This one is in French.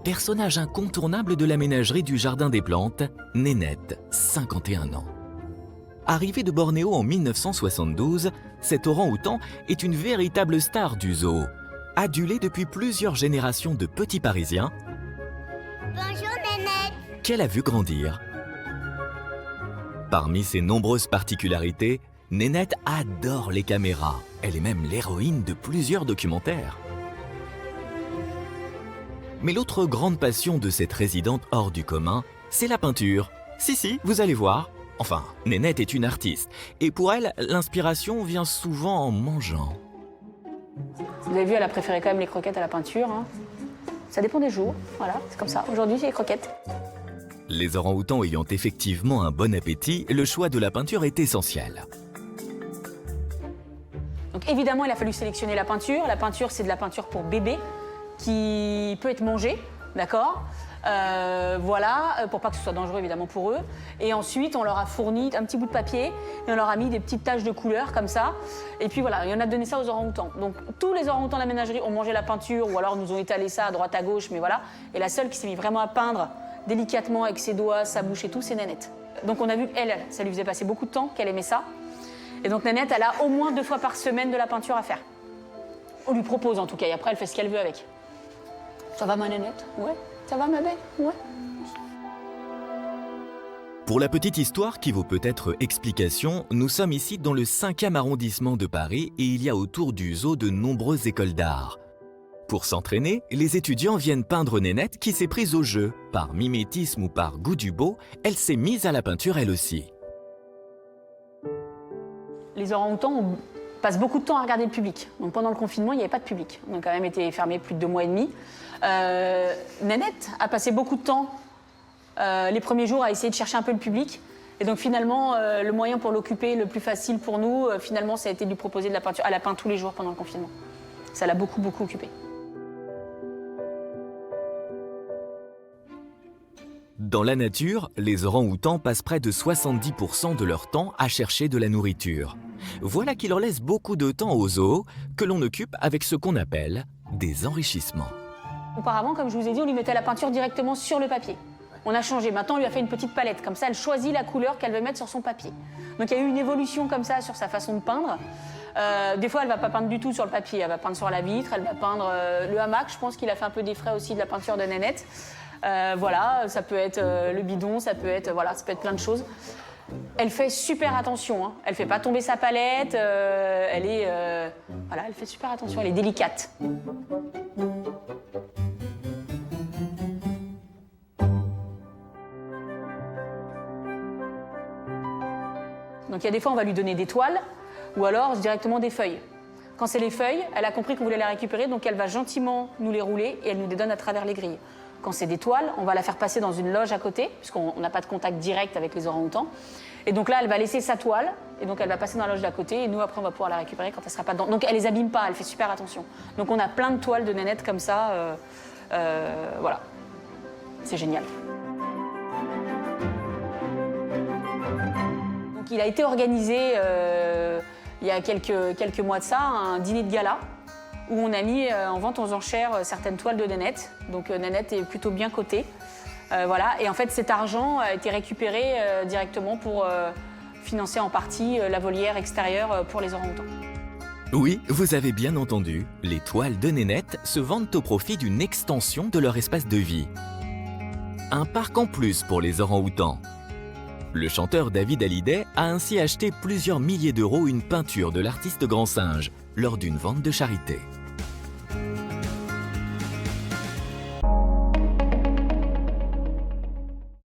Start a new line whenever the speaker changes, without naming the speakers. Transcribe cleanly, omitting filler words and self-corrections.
personnage incontournable de la ménagerie du Jardin des Plantes, Nénette, 51 ans. Arrivée de Bornéo en 1972, cet orang-outan est une véritable star du zoo, adulée depuis plusieurs générations de petits Parisiens.
Bonjour Nénette.
Qu'elle a vu grandir. Parmi ses nombreuses particularités, Nénette adore les caméras. Elle est même l'héroïne de plusieurs documentaires. Mais l'autre grande passion de cette résidente hors du commun, c'est la peinture. Si, vous allez voir. Enfin, Nénette est une artiste. Et pour elle, l'inspiration vient souvent en mangeant.
Vous avez vu, elle a préféré quand même les croquettes à la peinture. Hein. Ça dépend des jours, voilà, c'est comme ça. Aujourd'hui, c'est les croquettes.
Les orang-outans ayant effectivement un bon appétit, le choix de la peinture est essentiel.
Donc évidemment, il a fallu sélectionner la peinture. La peinture, c'est de la peinture pour bébé qui peut être mangée, d'accord ? Voilà, pour pas que ce soit dangereux évidemment pour eux. Et ensuite, on leur a fourni un petit bout de papier et on leur a mis des petites taches de couleur comme ça. Et puis voilà, et on a donné ça aux orang-outans. Donc tous les orang-outans de la ménagerie ont mangé la peinture ou alors nous ont étalé ça à droite à gauche, mais voilà. Et la seule qui s'est mise vraiment à peindre délicatement avec ses doigts, sa bouche et tout, c'est Nénette. Donc on a vu qu'elle, ça lui faisait passer beaucoup de temps, qu'elle aimait ça. Et donc Nénette, elle a au moins 2 fois par semaine de la peinture à faire. On lui propose en tout cas, et après elle fait ce qu'elle veut avec. Ça va ma Nénette? Ouais. Ça va ma belle? Ouais.
Pour la petite histoire qui vaut peut-être explication, nous sommes ici dans le 5e arrondissement de Paris et il y a autour du zoo de nombreuses écoles d'art. Pour s'entraîner, les étudiants viennent peindre Nénette qui s'est prise au jeu. Par mimétisme ou par goût du beau, elle s'est mise à la peinture elle aussi.
Les orang-outans passent beaucoup de temps à regarder le public. Donc pendant le confinement, il n'y avait pas de public. On a quand même été fermés plus de 2 mois et demi. Nénette a passé beaucoup de temps les premiers jours à essayer de chercher un peu le public. Et donc finalement, le moyen pour l'occuper le plus facile pour nous, finalement, ça a été de lui proposer de la peinture. Elle a peint tous les jours pendant le confinement. Ça l'a beaucoup occupée.
Dans la nature, les orang-outans passent près de 70% de leur temps à chercher de la nourriture. Voilà qui leur laisse beaucoup de temps au zoo, que l'on occupe avec ce qu'on appelle des enrichissements.
Auparavant, comme je vous ai dit, on lui mettait la peinture directement sur le papier. On a changé. Maintenant, on lui a fait une petite palette. Comme ça, elle choisit la couleur qu'elle veut mettre sur son papier. Donc, il y a eu une évolution comme ça sur sa façon de peindre. Des fois, elle ne va pas peindre du tout sur le papier. Elle va peindre sur la vitre, elle va peindre le hamac. Je pense qu'il a fait un peu des frais aussi de la peinture de Nénette. Voilà, ça peut être le bidon, ça peut être plein de choses. Elle fait super attention, hein. Elle fait pas tomber sa palette, elle fait super attention, elle est délicate. Donc il y a des fois on va lui donner des toiles ou alors directement des feuilles. Quand c'est les feuilles, elle a compris qu'on voulait les récupérer, donc elle va gentiment nous les rouler et elle nous les donne à travers les grilles. Quand c'est des toiles, on va la faire passer dans une loge à côté, puisqu'on n'a pas de contact direct avec les orang-outans. Et donc là, elle va laisser sa toile, et donc elle va passer dans la loge d'à côté, et nous, après, on va pouvoir la récupérer quand elle ne sera pas dedans. Donc elle les abîme pas, elle fait super attention. Donc on a plein de toiles de Nénette comme ça, voilà. C'est génial. Donc il a été organisé, il y a quelques mois de ça, un dîner de gala, où on a mis en vente aux enchères certaines toiles de Nénette. Donc Nénette est plutôt bien cotée. Voilà. Et en fait, cet argent a été récupéré directement pour financer en partie la volière extérieure pour les orang-outans.
Oui, vous avez bien entendu, les toiles de Nénette se vendent au profit d'une extension de leur espace de vie. Un parc en plus pour les orang-outans. Le chanteur David Hallyday a ainsi acheté plusieurs milliers d'euros une peinture de l'artiste Grand Singe lors d'une vente de charité.